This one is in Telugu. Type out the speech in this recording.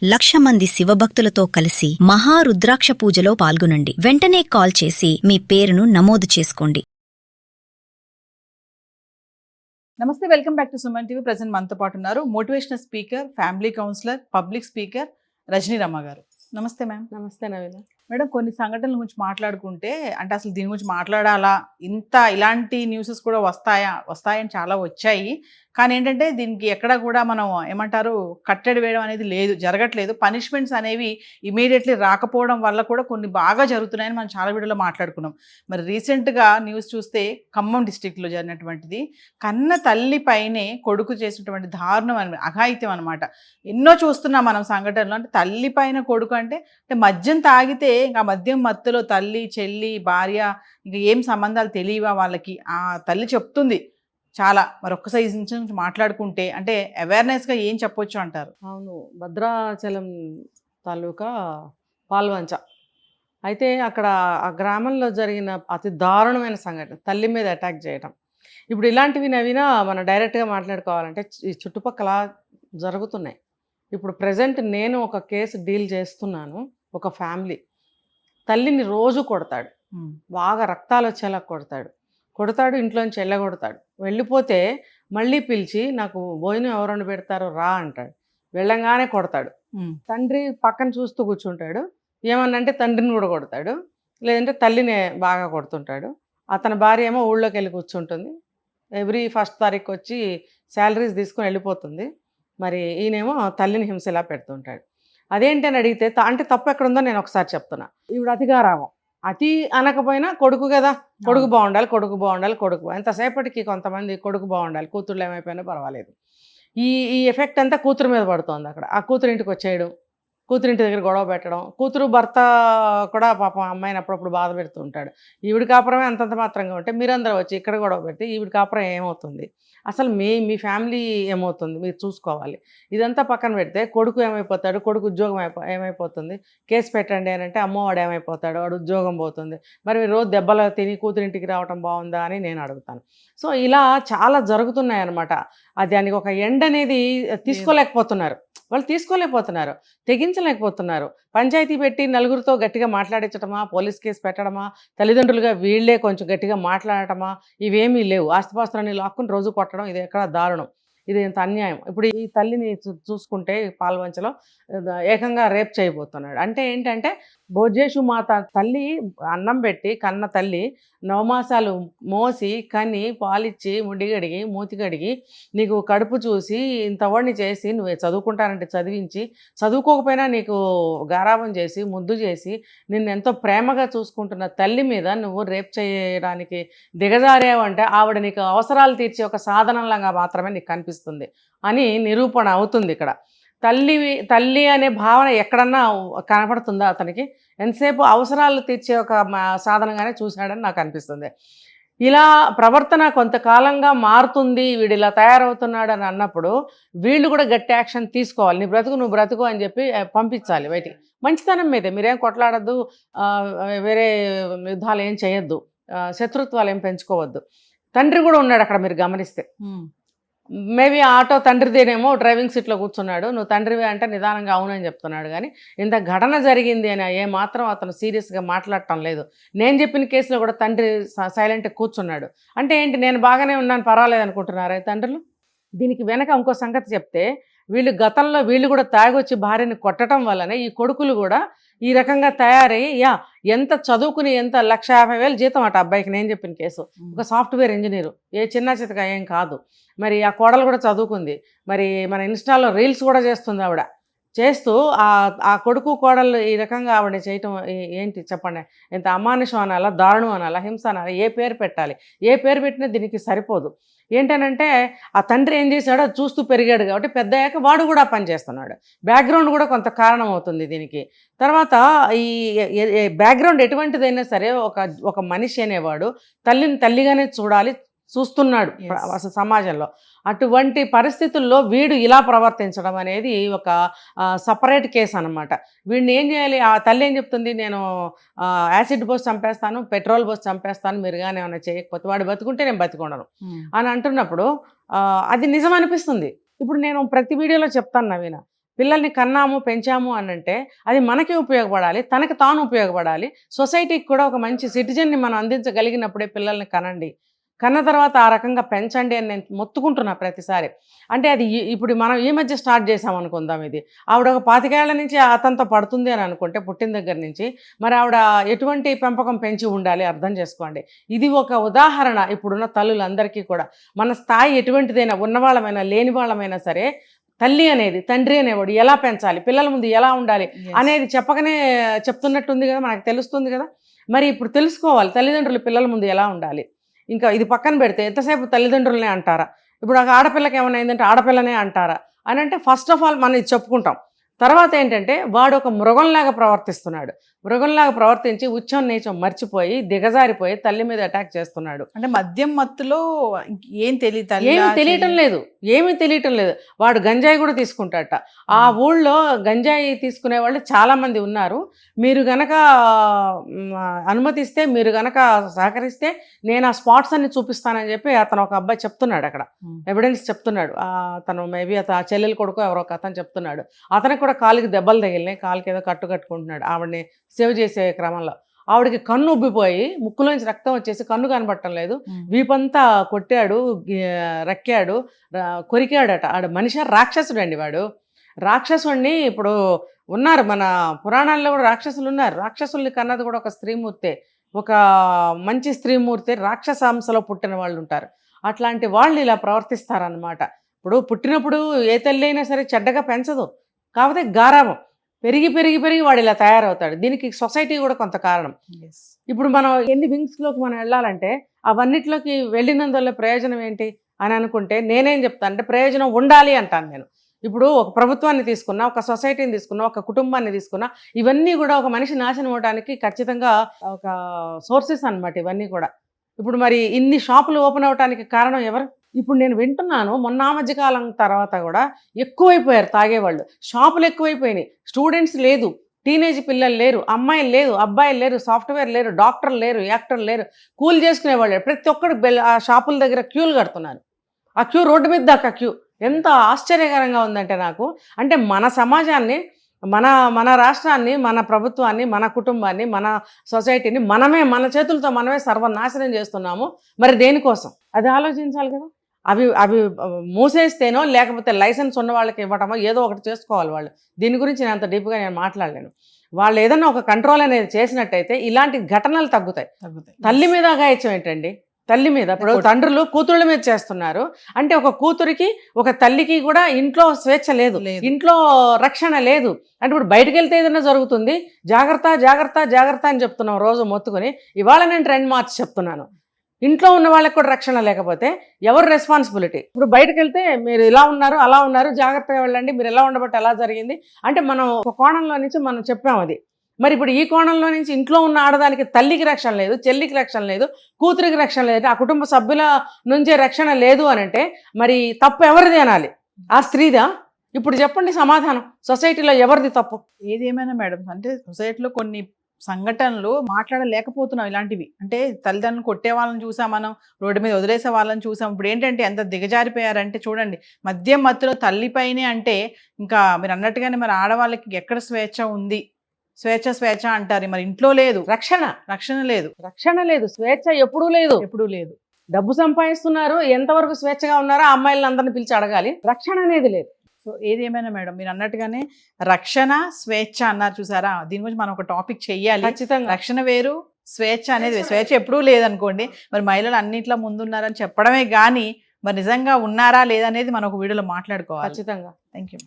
1,00,000 మంది శివభక్తులతో కలిసి మహారుద్రాక్ష పూజలో పాల్గొనండి. వెంటనే కాల్ చేసి మీ పేరును నమోదు చేసుకోండి. నమస్తే, welcome back to Suman TV. Present మనతో పాటు ఉన్నారు motivational speaker, family counsellor, public speaker Rajani Ramma గారు. నమస్తే మ్యామ్. నమస్తే నవీన. మేడం, కొన్ని సంఘటనల గురించి మాట్లాడుకుంటే అంటే అసలు దీని గురించి మాట్లాడాలా, ఇలాంటి న్యూసెస్ కూడా వస్తాయని చాలా వచ్చాయి. కానీ ఏంటంటే దీనికి ఎక్కడ కూడా మనం ఏమంటారు కట్టడి వేయడం అనేది లేదు, జరగట్లేదు. పనిష్మెంట్స్ అనేవి ఇమీడియట్లీ రాకపోవడం వల్ల కూడా కొన్ని బాగా జరుగుతున్నాయని మనం చాలా వీడియోలో మాట్లాడుకున్నాం. మరి రీసెంట్గా న్యూస్ చూస్తే ఖమ్మం డిస్టిక్లో జరిగినటువంటిది కన్న తల్లి పైనే కొడుకు చేసినటువంటి దారుణం అఘాయిత్యం అనమాట. ఎన్నో చూస్తున్నాం మనం సంఘటనలు. అంటే తల్లి పైన కొడుకు అంటే మద్యం తాగితే ఇంకా మద్యం మత్తులో తల్లి, చెల్లి, భార్య ఇంకా ఏం సంబంధాలు తెలియవా వాళ్ళకి, ఆ తల్లి చెప్తుంది చాలా. మరి ఒక్క సైజ్ నుంచి మాట్లాడుకుంటే అంటే అవేర్నెస్గా ఏం చెప్పొచ్చు అంటారు? అవును, భద్రాచలం తాలూకా పాల్వంచ అయితే అక్కడ ఆ గ్రామంలో జరిగిన అతి దారుణమైన సంఘటన తల్లి మీద అటాక్ చేయటం. ఇప్పుడు ఇలాంటివి నవీన మనం డైరెక్ట్గా మాట్లాడుకోవాలంటే ఈ చుట్టుపక్కల జరుగుతున్నాయి. ఇప్పుడు ప్రజెంట్ నేను ఒక కేసు డీల్ చేస్తున్నాను. ఒక ఫ్యామిలీ తల్లిని రోజు కొడతాడు, బాగా రక్తాలు వచ్చేలా కొడతాడు, ఇంట్లోంచి వెళ్ళగొడతాడు. వెళ్ళిపోతే మళ్ళీ పిలిచి నాకు భోజనం ఎవరు పెడతారో రా అంటాడు. వెళ్ళంగానే కొడతాడు. తండ్రి పక్కన చూస్తూ కూర్చుంటాడు. ఏమన్నంటే తండ్రిని కూడా కొడతాడు, లేదంటే తల్లిని బాగా కొడుతుంటాడు. అతని భార్య ఏమో ఊళ్ళోకి వెళ్ళి కూర్చుంటుంది. ఎవ్రీ 1st తారీఖు వచ్చి శాలరీస్ తీసుకొని వెళ్ళిపోతుంది. మరి ఈయనేమో తల్లిని హింసలా పెడుతుంటాడు. అదేంటి అని అడిగితే అంటే తప్పు ఎక్కడుందో నేను ఒకసారి చెప్తున్నా. ఇప్పుడు అతిగారావం, అతి అనకపోయినా కొడుకు కదా, కొడుకు బాగుండాలి. ఎంతసేపటికి కొంతమంది కొడుకు బాగుండాలి, కూతుళ్ళు ఏమైపోయినా పర్వాలేదు. ఈ ఎఫెక్ట్ అంతా కూతురు మీద పడుతుంది. అక్కడ ఆ కూతురింటికి వచ్చేయడం, కూతురింటి దగ్గర గొడవ పెట్టడం, కూతురు భర్త కూడా పాపం అమ్మాయిని అప్పుడప్పుడు బాధ పెడుతూ ఉంటాడు. ఈవిడి కాపురమే అంతంత మాత్రంగా ఉంటే మీరందరూ వచ్చి ఇక్కడ గొడవ పెడితే ఈవిడి కాపురం ఏమవుతుంది, అసలు మీ ఫ్యామిలీ ఏమవుతుంది మీరు చూసుకోవాలి. ఇదంతా పక్కన పెడితే కొడుకు ఏమైపోతాడు, కొడుకు ఉద్యోగం ఏమైపోతుంది, కేసు పెట్టండి అని అంటే అమ్మవాడు ఏమైపోతాడు, వాడు ఉద్యోగం పోతుంది. మరి రోజు దెబ్బలు తిని కూతురింటికి రావటం బాగుందా అని నేను అడుగుతాను. సో ఇలా చాలా జరుగుతున్నాయి అన్నమాట. దానికి ఒక ఎండ్ అనేది తీసుకోలేకపోతున్నారు, తెగించలేకపోతున్నారు. పంచాయతీ పెట్టి నలుగురితో గట్టిగా మాట్లాడించటమా, పోలీస్ కేసు పెట్టడమా, తల్లిదండ్రులుగా వీళ్లే కొంచెం గట్టిగా మాట్లాడటమా, ఇవేమీ లేవు. ఆస్తిపాస్తులన్నీ లాక్కుని రోజు కొట్టడం, ఇది ఎక్కడ దారుణం, ఇది ఎంత అన్యాయం. ఇప్పుడు ఈ తల్లిని చూసుకుంటే పాల్వంచలో ఏకంగా రేప్ చేయబోతున్నాడు. అంటే ఏంటంటే భోజేషు మాత తల్లి అన్నం పెట్టి కన్న తల్లి 9 మాసాలు మోసి కని పాలిచ్చి ముడిగడిగి మూతి కడిగి నీకు కడుపు చూసి ఇంతవాడిని చేసి నువ్వు చదువుకుంటానంటే చదివించి, చదువుకోకపోయినా నీకు గారాబం చేసి ముద్దు చేసి నిన్ను ఎంతో ప్రేమగా చూసుకుంటున్న తల్లి మీద నువ్వు రేప్ చేయడానికి దిగజారేవంటే ఆవిడ నీకు అవసరాలు తీర్చే ఒక సాధనంలాగా మాత్రమే నీకు కనిపిస్తుంది అని నిరూపణ అవుతుంది. ఇక్కడ తల్లి అనే భావన ఎక్కడన్నా కనపడుతుందా అతనికి? ఎంతసేపు అవసరాలు తీర్చే ఒక సాధనంగానే చూశాడని నాకు అనిపిస్తుంది. ఇలా ప్రవర్తన కొంతకాలంగా మారుతుంది, వీడు ఇలా తయారవుతున్నాడు అని అన్నప్పుడు వీళ్ళు కూడా గట్టి యాక్షన్ తీసుకోవాలి. నువ్వు బ్రతుకు అని చెప్పి పంపించాలి బయటికి. మంచితనం మీదే, మీరేం కొట్లాడద్దు, వేరే యుద్ధాలు ఏం చేయొద్దు, శత్రుత్వాలు ఏం పెంచుకోవద్దు. తండ్రి కూడా ఉన్నాడు అక్కడ, మీరు గమనిస్తే. మేబీ ఆటో తండ్రిదేనేమో, డ్రైవింగ్ సీట్లో కూర్చున్నాడు. నువ్వు తండ్రివే అంటే నిదానంగా అవునని చెప్తున్నాడు. కానీ ఇంత ఘటన జరిగింది అని ఏమాత్రం అతను సీరియస్గా మాట్లాడటం లేదు. నేను చెప్పిన కేసులో కూడా తండ్రి సైలెంట్గా కూర్చున్నాడు. అంటే ఏంటి, నేను బాగానే ఉన్నాను పర్వాలేదు అనుకుంటున్నారా తండ్రులు? దీనికి వెనక ఇంకో సంగతి చెప్తే, గతంలో వీళ్ళు కూడా తాగొచ్చి భార్యని కొట్టడం వల్లనే ఈ కొడుకులు కూడా ఈ రకంగా తయారయ్యి ఎంత చదువుకుని ఎంత 1,50,000 జీతం అట అబ్బాయికి. నేను చెప్పిన కేసు ఒక సాఫ్ట్వేర్ ఇంజనీరు, ఏ చిన్న చితక ఏం కాదు. మరి ఆ కోడలు కూడా చదువుకుంది, మరి మన ఇన్స్టాలో రీల్స్ కూడా చేస్తుంది. ఆవిడ చేస్తూ ఆ కొడుకు కోడలు ఈ రకంగా ఆవిడ చేయటం ఏంటి చెప్పండి? ఎంత అమానుషం అనాలా, దారుణం అనాలా, హింస అనాలా, ఏ పేరు పెట్టాలి? ఏ పేరు పెట్టినా దీనికి సరిపోదు. ఏంటనంటే ఆ తండ్రి ఏం చేశాడో చూస్తూ పెరిగాడు కాబట్టి పెద్ద అయ్యాక వాడు కూడా పని చేస్తున్నాడు. బ్యాక్గ్రౌండ్ కూడా కొంత కారణం అవుతుంది దీనికి. తర్వాత ఈ బ్యాక్గ్రౌండ్ ఎటువంటిదైనా సరే ఒక మనిషి అనేవాడు తల్లిని తల్లిగానే చూస్తున్నాడు అసలు సమాజంలో. అటువంటి పరిస్థితుల్లో వీడు ఇలా ప్రవర్తించడం అనేది ఒక సపరేట్ కేసు అనమాట. వీడిని ఏం చేయాలి? ఆ తల్లి ఏం చెప్తుంది, నేను యాసిడ్ పోసి చంపేస్తాను, పెట్రోల్ పోసి చంపేస్తాను, మీరు కానీ ఏమైనా చేయకపోతే, వాడు బతుకుంటే నేను బతికుండను అని అంటున్నప్పుడు అది నిజం అనిపిస్తుంది. ఇప్పుడు నేను ప్రతి వీడియోలో చెప్తాను నవీన, పిల్లల్ని కన్నాము పెంచాము అని అంటే అది మనకి ఉపయోగపడాలి, తనకి తాను ఉపయోగపడాలి, సొసైటీకి కూడా ఒక మంచి సిటిజన్ని మనం అందించగలిగినప్పుడే పిల్లల్ని కనండి. కన్న తర్వాత ఆ రకంగా పెంచండి అని నేను మొత్తుకుంటున్నా ప్రతిసారి. అంటే అది ఇప్పుడు మనం ఈ మధ్య స్టార్ట్ చేసాం అనుకుందాం. ఇది ఆవిడ ఒక 25 ఏళ్ల నుంచి అతనితో పడుతుంది అని అనుకుంటే పుట్టిన దగ్గర నుంచి, మరి ఆవిడ ఎటువంటి పెంపకం పెంచి ఉండాలి అర్థం చేసుకోండి. ఇది ఒక ఉదాహరణ ఇప్పుడున్న తల్లులందరికీ కూడా. మన స్థాయి ఎటువంటిదైనా, ఉన్నవాళ్ళమైనా లేని వాళ్ళమైనా సరే, తల్లి అనేది, తండ్రి అనేవాడు ఎలా పెంచాలి, పిల్లల ముందు ఎలా ఉండాలి అనేది చెప్పకనే చెప్తున్నట్టుంది కదా, మనకు తెలుస్తుంది కదా. మరి ఇప్పుడు తెలుసుకోవాలి తల్లిదండ్రులు పిల్లల ముందు ఎలా ఉండాలి. ఇంకా ఇది పక్కన పెడితే ఎంతసేపు తల్లిదండ్రులనే అంటారా, ఇప్పుడు ఒక ఆడపిల్లకి ఏమైనా అయిందంటే ఆడపిల్లనే అంటారా అని అంటే ఫస్ట్ ఆఫ్ ఆల్ మనం ఇది చెప్పుకుంటాం. తర్వాత ఏంటంటే వాడు ఒక మృగంలాగా ప్రవర్తిస్తున్నాడు. మృగంలాగా ప్రవర్తించి ఉచ్చం నీచం మర్చిపోయి దిగజారిపోయి తల్లి మీద అటాక్ చేస్తున్నాడు. అంటే మద్యం మత్తులో ఏం తెలియటం లేదు, ఏమీ తెలియటం లేదు. వాడు గంజాయి కూడా తీసుకుంటాడట. ఆ ఊళ్ళో గంజాయి తీసుకునే వాళ్ళు చాలా మంది ఉన్నారు. మీరు గనక అనుమతిస్తే, మీరు గనక సహకరిస్తే నేను ఆ స్పాట్స్ అన్ని చూపిస్తానని చెప్పి అతను ఒక అబ్బాయి చెప్తున్నాడు. అక్కడ ఎవిడెన్స్ చెప్తున్నాడు. అతను మేబీ ఆ చెల్లెలు కొడుకు ఎవరో ఒక అతను చెప్తున్నాడు. అతనికి కూడా కాలుకి దెబ్బలు తగిలినాయి, కాలుకి ఏదో కట్టుకుంటున్నాడు ఆవిడని సేవ్ చేసే క్రమంలో. ఆవిడకి కన్ను ఉబ్బిపోయి ముక్కులోంచి రక్తం వచ్చేసి కన్ను కనబడటం లేదు, వీపంతా కొట్టాడు, రక్కాడు, కొరికాడట. ఆడు మనిషి రాక్షసుడు అండి వాడు. రాక్షసుడిని ఇప్పుడు ఉన్నారు మన పురాణాల్లో కూడా రాక్షసులు ఉన్నారు. రాక్షసుల్ని కన్నది కూడా ఒక స్త్రీమూర్తే, ఒక మంచి స్త్రీమూర్తి, రాక్షసాంశలో పుట్టిన వాళ్ళు ఉంటారు. అట్లాంటి వాళ్ళు ఇలా ప్రవర్తిస్తారనమాట. ఇప్పుడు పుట్టినప్పుడు ఏ తల్లి అయినా సరే చెడ్డగా పెంచదు, కాకపోతే గారాబం పెరిగి పెరిగి పెరిగి వాడు ఇలా తయారవుతాడు. దీనికి సొసైటీ కూడా కొంత కారణం. ఇప్పుడు మనం ఎన్ని వింగ్స్లోకి మనం వెళ్ళాలంటే అవన్నిట్లోకి వెళ్ళినందువల్ల ప్రయోజనం ఏంటి అని అనుకుంటే నేనేం చెప్తాను అంటే ప్రయోజనం ఉండాలి అంటాను నేను. ఇప్పుడు ఒక ప్రభుత్వాన్ని తీసుకున్నా, ఒక సొసైటీని తీసుకున్నా, ఒక కుటుంబాన్ని తీసుకున్నా, ఇవన్నీ కూడా ఒక మనిషి నాశనం అవడానికి ఖచ్చితంగా ఒక సోర్సెస్ అన్నమాట ఇవన్నీ కూడా. ఇప్పుడు మరి ఇన్ని షాపులు ఓపెన్ అవడానికి కారణం ఎవరు? ఇప్పుడు నేను వింటున్నాను మొన్న మధ్యకాలం తర్వాత కూడా ఎక్కువైపోయారు తాగేవాళ్ళు, షాపులు ఎక్కువైపోయినాయి, స్టూడెంట్స్ లేదు, టీనేజ్ పిల్లలు లేరు, అమ్మాయిలు లేరు, అబ్బాయిలు లేరు, సాఫ్ట్వేర్ లేరు, డాక్టర్లు లేరు, యాక్టర్లు లేరు, కూలి చేసుకునేవాళ్ళు ప్రతి ఒక్కరు ఆ షాపుల దగ్గర క్యూలు కడుతున్నారు. ఆ క్యూ రోడ్డు మీద దాకా క్యూ. ఎంత ఆశ్చర్యకరంగా ఉందంటే నాకు, అంటే మన సమాజాన్ని, మన రాష్ట్రాన్ని, మన ప్రభుత్వాన్ని, మన కుటుంబాన్ని, మన సొసైటీని మన చేతులతో మనమే సర్వనాశనం చేస్తున్నాము. మరి దేనికోసం అది ఆలోచించాలి కదా. అవి మూసేస్తేనో లేకపోతే లైసెన్స్ ఉన్న వాళ్ళకి ఇవ్వటమో ఏదో ఒకటి చేసుకోవాలి వాళ్ళు. దీని గురించి నేను అంత డీప్గా నేను మాట్లాడలేను. వాళ్ళు ఏదన్నా ఒక కంట్రోల్ అనేది చేసినట్టయితే ఇలాంటి ఘటనలు తగ్గుతాయి. తల్లి మీద అఘాయిత్యం ఏంటండి? తల్లి మీద ఇప్పుడు తండ్రులు కూతుళ్ళ మీద చేస్తున్నారు అంటే ఒక కూతురికి ఒక తల్లికి కూడా ఇంట్లో స్వేచ్ఛ లేదు, ఇంట్లో రక్షణ లేదు. అంటే ఇప్పుడు బయటకు వెళ్తే ఏదైనా జరుగుతుంది, జాగ్రత్త జాగ్రత్త జాగ్రత్త అని చెప్తున్నాం రోజు మొత్తుకొని. ఇవాళ నేను ట్రెండ్ మార్చి చెప్తున్నాను, ఇంట్లో ఉన్న వాళ్ళకి కూడా రక్షణ లేకపోతే ఎవరు రెస్పాన్సిబిలిటీ? ఇప్పుడు బయటకు వెళ్తే మీరు ఇలా ఉన్నారు అలా ఉన్నారు, జాగ్రత్తగా వెళ్ళండి, మీరు ఎలా ఉండబట్టి అలా జరిగింది అంటే మనం ఒక కోణంలో నుంచి మనం చెప్పాం అది. మరి ఇప్పుడు ఈ కోణంలో నుంచి ఇంట్లో ఉన్న ఆడదానికి తల్లికి రక్షణ లేదు, చెల్లికి రక్షణ లేదు, కూతురికి రక్షణ లేదు, ఆ కుటుంబ సభ్యుల నుంచే రక్షణ లేదు అని అంటే మరి తప్పు ఎవరిది అనాలి? ఆ స్త్రీదా? ఇప్పుడు చెప్పండి సమాధానం. సొసైటీలో ఎవరిది తప్పు? ఏదేమైనా మేడం, అంటే సొసైటీలో కొన్ని సంఘటనలు మాట్లాడలేకపోతున్నాం ఇలాంటివి. అంటే తల్లిదండ్రులు కొట్టే వాళ్ళని చూసాం, మనం రోడ్డు మీద వదిలేసే వాళ్ళని చూసాం. ఇప్పుడు ఏంటంటే ఎంత దిగజారిపోయారంటే చూడండి, మద్యం మత్తులో తల్లిపైనే అంటే ఇంకా మీరు అన్నట్టుగానే మరి ఆడవాళ్ళకి ఎక్కడ స్వేచ్ఛ ఉంది? స్వేచ్ఛ అంటారు, మరి ఇంట్లో లేదు రక్షణ లేదు, స్వేచ్ఛ ఎప్పుడూ లేదు. డబ్బు సంపాదిస్తున్నారు, ఎంతవరకు స్వేచ్ఛగా ఉన్నారో ఆ అమ్మాయిలను అందరిని పిలిచి అడగాలి, రక్షణ అనేది లేదు. సో ఏదేమైనా మేడం మీరు అన్నట్టుగానే రక్షణ స్వేచ్ఛ అన్నారు చూసారా, దీని గురించి మనం ఒక టాపిక్ చెయ్యాలి ఖచ్చితంగా. రక్షణ వేరు, స్వేచ్ఛ అనేది స్వేచ్ఛ ఎప్పుడూ లేదనుకోండి. మరి మహిళలు అన్నింటిలో ముందున్నారని చెప్పడమే కానీ మరి నిజంగా ఉన్నారా లేదనేది మనం ఒక వీడియోలో మాట్లాడుకోవాలి ఖచ్చితంగా. Thank you.